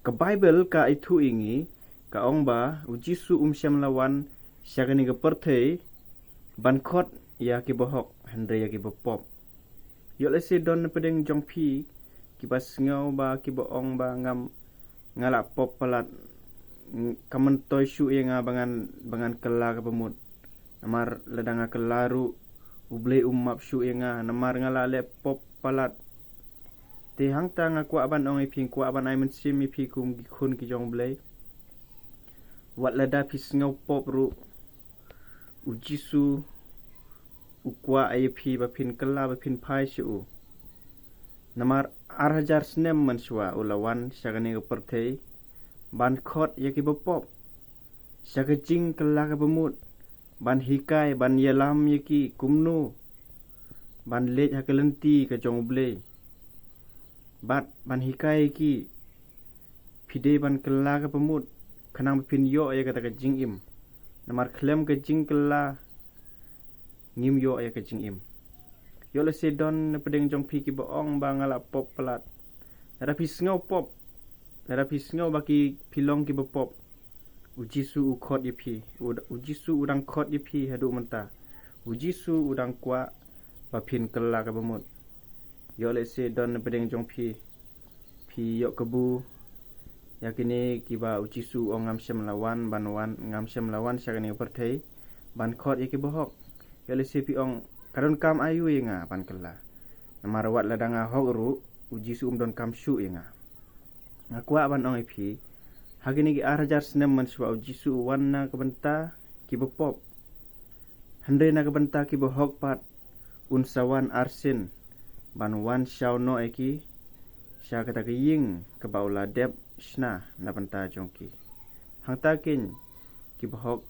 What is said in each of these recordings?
Ke Bible ka itu ingi ka ong ba ujisu syam lawan syagani ke perthei bankot ya ki bohok hendre ya ki bopop. Yo lesi don pedeng jong pi ki bas ngau ba ki boong ba ngam ngalak pop palat kamentoy syu nga bangan kela ka pemut. Namar ledanga kelaru uble umap syu nga namar ngala le pop palat ti hang ta nga kwa ban ong iping kwa ban ai mensim ipi kum gi khun ki jong blai wat lada pis ngau pop ru ujisu ukwa ipi ba pin kala ba pin pai syu namar 8,000 snem manswa ulawan syagani perthei ban khot yaki bopop syagajing kala ka bemut ban hikai ban yalam yaki kumnu ban lej hakelenti ka jong blai bat ban hikai ki pide ban kela ka pemut khanang pin yo ya kata ka jing im namar klem ka jing kela ngim yo ya ka jing im yo le se don pedeng jong pi ki boong ba ngala pop pelat ada pis ngau pop ada pis ngau baki pilong ki bopop ujisu ukhot yipi ujisu udang khot yipi hadu menta ujisu udang kwa ba pin kela ka pemut yo le se don pedeng jong pi yo kebu yakini kiba ucisu ong ngam syam lawan banwan ngam syam lawan syagani perthei ban khot yaki bohok yo le se pi ong kadon kam ayu nga ban kela namar wat ladanga hok ru ujisu don kam syu nga ngakwa ban ong ipi hagini ki 8,000 snem man swa ujisu wanna kebenta ki bopop hande na kebenta ki bohok pat unsawan arsin ban wan syau no eki sya kata ke ying ke baula dep shna na banta jongki hang takin ki bohok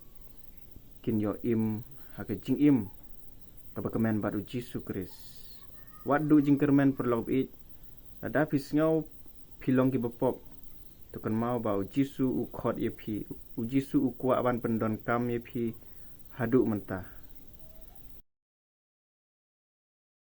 kin yo im hake jing im ka bakemen bat uji sukris wat du jing kermen perlob it ada pis ngau pilong ki bopop tukan mau ba uji su ukhot ye pi uji su ukwa ban pendon kam ye pi hadu mentah